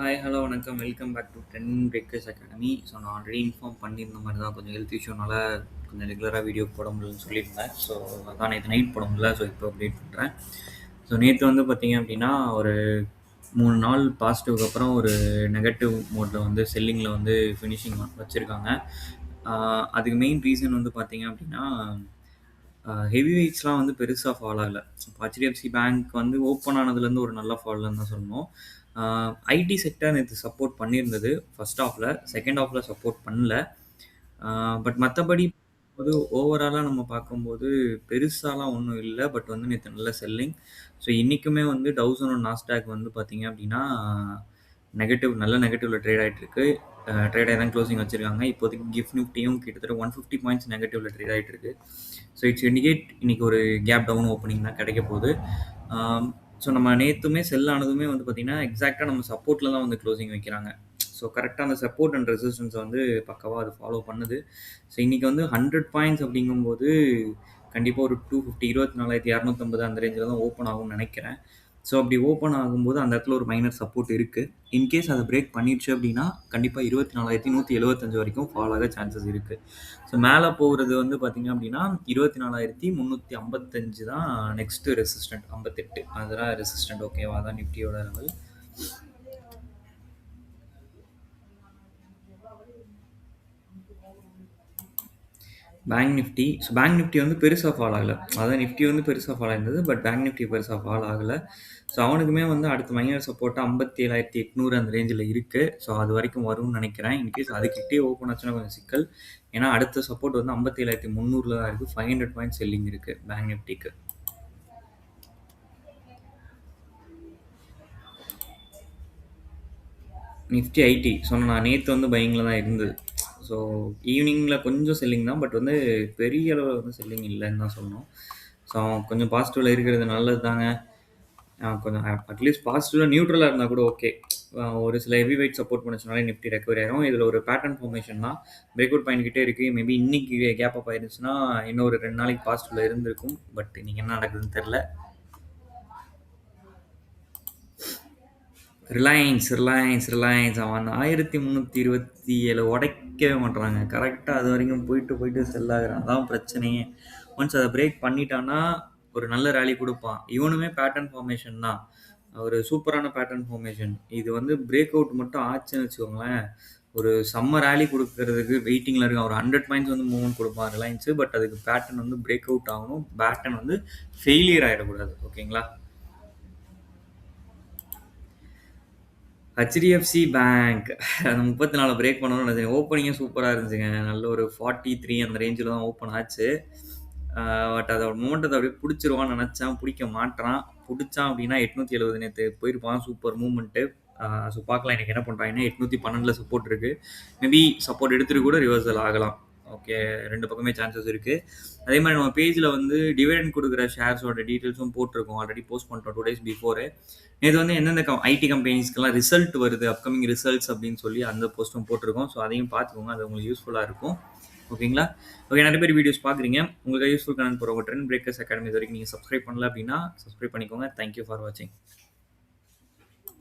Hi, hello, வணக்கம். Welcome back to 10 breakers academy. So நான் already inform பண்ணியிருந்த மாதிரி தான் கொஞ்சம் ஹெல்த் இஷ்யூனால கொஞ்சம் ரெகுலராக வீடியோ போட முடியலன்னு சொல்லியிருந்தேன். ஸோ அதான் நேற்று நைட் போட முடியல. ஸோ இப்போ அப்டேட் பண்ணுறேன். ஸோ நேற்று வந்து பார்த்தீங்க அப்படின்னா ஒரு 3 நாள் பாசிட்டிவ்க்கு அப்புறம் ஒரு நெகட்டிவ் மோடில் வந்து செல்லிங்கில் வந்து ஃபினிஷிங் வச்சுருக்காங்க. அதுக்கு மெயின் ரீசன் வந்து பார்த்தீங்க அப்படின்னா ஹெவி வெயிட்ஸ்லாம் வந்து பெருசா ஃபால் ஆகல. இப்போ ஹெச்டிஎஃப்சி பேங்க் வந்து ஓப்பன் ஆனதுலேருந்து ஒரு நல்ல ஃபால்ன்னு தான் சொல்லணும். ஐடி செக்டார் நேத்து சப்போர்ட் பண்ணியிருந்தது ஃபர்ஸ்ட் ஹாஃப்ல. செகண்ட் ஹாஃப்ல சப்போர்ட் பண்ணல. பட் மத்தபடி வந்து ஓவராலா நம்ம பார்க்கும்போது பெருசாலாம் ஒண்ணும் இல்ல. பட் வந்து நேத்து நல்ல செல்லிங். ஸோ இன்னைக்குமே வந்து டவ் நாஸ்டாக் வந்து பார்த்தீங்க அப்படின்னா, நல்ல நெகட்டிவ்ல ட்ரேட் ஆயிட்டு இருக்கு. ட்ரேட் ஆயி தான் க்ளோசிங் வச்சிருக்காங்க. இப்போதைக்கு கிஃப்ட் நிஃப்டியும் கிட்டத்தட்ட 150 பாயிண்ட்ஸ் நெகட்டிவ்ல ட்ரேட் ஆயிட்டு இருக்கு. ஸோ இட்ஸ் இண்டிகேட் இன்னைக்கு ஒரு கேப் டவுன் ஓப்பனிங் தான் கிடைக்க போகுது. ஸோ நம்ம நேத்துமே செல் ஆனதுமே வந்து பார்த்தீங்கன்னா, எக்ஸாக்ட்டா நம்ம சப்போர்ட்ல தான் வந்து க்ளோசிங் வைக்கிறாங்க. ஸோ கரெக்ட்டா அந்த சப்போர்ட் அண்ட் ரெசிஸ்டன்ஸ வந்து பக்காவா அது ஃபாலோ பண்ணுது. ஸோ இன்னைக்கு வந்து 100 பாயிண்ட்ஸ் அப்படிங்கும்போது, கண்டிப்பா ஒரு 250 24,250 அந்த ரேஞ்சில தான் ஓப்பன் ஆகும்னு நெனைக்கிறேன். ஸோ அப்படி ஓப்பன் ஆகும்போது அந்த இடத்துல ஒரு மைனர் சப்போர்ட் இருக்கு. இன்கேஸ் அத பிரேக் பண்ணிருச்சு அப்படின்னா, கண்டிப்பா 24,175 வரைக்கும் ஃபால் ஆக சான்சஸ் இருக்கு. ஸோ மேல போகுறது வந்து பார்த்தீங்க அப்படின்னா, 24,355 தான் நெக்ஸ்ட் ரெசிஸ்டன்ட் 58 அதுதான் ரெசிஸ்டன்ட் ஓகேவா? அதான் நிஃப்டியோட லெவல். பேங்க் நிஃப்டி வந்து பெருசா ஃபால் ஆகல. அதான் நிஃப்டி வந்து பெருசா ஃபால் ஆயிருந்தது. பட் பேங்க் நிஃப்டி பெருசா ஃபால் ஆகல. ஸோ அவனுக்குமே வந்து அடுத்த மைனர் சப்போர்ட்டா 57,800 அந்த ரேஞ்சில இருக்கு. ஸோ அது வரைக்கும் வரும்னு நெனைக்கிறேன். இன்கேஸ் அதுக்கிட்டயே ஓப்பன் ஆச்சுன்னா கொஞ்சம் சிக்கல். ஏன்னா அடுத்த சப்போர்ட் வந்து 57,300ல தான் இருக்கு. 500 பாயிண்ட்ஸ் செல்லிங் இருக்கு பேங்க் நிஃப்டிக்கு. நிஃப்டி ஐடி சொன்னேன் நான் நேத்து வந்து பையிங்ல தான் இருந்தது. ஸோ ஈவினிங்ல கொஞ்சம் செல்லிங் தான். பட் வந்து பெரிய அளவுல வந்து செல்லிங் இல்லன்னு தான் சொல்லணும். ஸோ கொஞ்சம் பாசிட்டிவ்ல இருக்கிறது நல்லது தாங்க. கொஞ்சம் அட்லீஸ்ட் பாசிட்டிவ்ல நியூட்ரலா இருந்தா கூட ஓகே. ஒரு சில ஹெவி வெயிட் சப்போர்ட் பண்ணுச்சுனாலே நிஃப்டி ரெக்கவரி ஆயிரும். இதுல ஒரு பேட்டர்ன் ஃபார்மேஷன் தான். பிரேக் அவுட் பாயிண்ட் கிட்டே இருக்கு. மேபி இன்னைக்கு கேப் அப் ஆயிருந்துச்சுன்னா, இன்னும் ஒரு 2 நாளைக்கு பாசிட்டிவ்ல இருந்திருக்கும். பட் இன்னைக்கு என்ன நடக்குதுன்னு தெரியல. ரிலையன்ஸ் அவன் 1327 உடைக்கவே மாட்றாங்க. கரெக்ட்டா அது வரைக்கும் போயிட்டு செல் ஆகுறான். அதான் பிரச்சனையே. ஒன்ஸ் அத பிரேக் பண்ணிட்டான்னா, ஒரு நல்ல ராலி குடுப்பான். இவனுமே பேட்டர்ன் ஃபார்மேஷன் தான். ஒரு சூப்பரான பேட்டர்ன் ஃபார்மேஷன். இது வந்து பிரேக் அவுட் மட்டும் ஆச்சுன்னு வச்சுக்கோங்களேன், ஒரு செம்ம ராலி குடுக்கறதுக்கு வெயிட்டிங்ல இருக்கான். ஒரு 100 பாயிண்ட்ஸ் வந்து மூவ்மெண்ட் குடுப்பான் ரிலையன்ஸ். பட் அதுக்கு பேட்டர்ன் வந்து பிரேக் அவுட் ஆகணும். பேட்டர்ன் வந்து ஃபெயிலியர் ஆயிடக்கூடாது. ஓகேங்களா? ஹெச்டிஎஃப்சி பேங்க் அந்த 34 பிரேக் பண்ணணும்னு நினைச்சேன். ஓப்பனிங்கே சூப்பரா இருந்துச்சுங்க. நல்ல ஒரு 43 அந்த ரேஞ்சில தான் ஓப்பன் ஆச்சு. பட் அதோட மொமெண்டத்த அப்படியே புடிச்சிருவான்னு நெனச்சேன். புடிக்க மாட்றான். புடிச்சான் அப்படின்னா 870 நேத்து போயிருப்பான். Super movement. ஸோ பார்க்கலாம் இன்னைக்கு என்ன பண்றாங்கன்னு. 812ல சப்போர்ட் இருக்கு. மேபி சப்போர்ட் எடுத்துட்டு கூட ரிவர்சல் ஆகலாம். ஓகே. 2 பக்கமே சான்சஸ் இருக்கு. அதே மாரி நம்ம பேஜ்ல வந்து டிவிடெண்ட் குடுக்குற ஷேர்ஸோட டீட்டெயில்ஸும் போட்டிருக்கோம். ஆல்ரெடி போஸ்ட் பண்ணிட்டோம் 2 டேஸ் பிஃபோரு. நேத்து வந்து எந்தெந்த ஐடி கம்பெனிஸ்க்கெல்லாம் ரிசல்ட் வருது, அப்கமிங் ரிசல்ட்ஸ் அப்படின்னு சொல்லி அந்த போஸ்ட்டும் போட்டிருக்கோம். ஸோ அதையும் பார்த்துக்கோங்க. அது உங்களுக்கு யூஸ்ஃபுல்லா இருக்கும். ஓகேங்களா? ஓகே நெறைய பேர் வீடியோஸ் பார்க்குறீங்க. உங்களுக்கு யூஸ்ஃபுல் கனெக்ட் போகிற ட்ரெண்ட் பிரேக்கர்ஸ் அகாடமி இது வரைக்கும் நீங்க சப்ஸ்கிரைப் பண்ணல அப்படின்னா, சப்ஸ்கிரைப் பண்ணிக்கோங்க. தேங்க் யூ ஃபார் வாட்சிங்.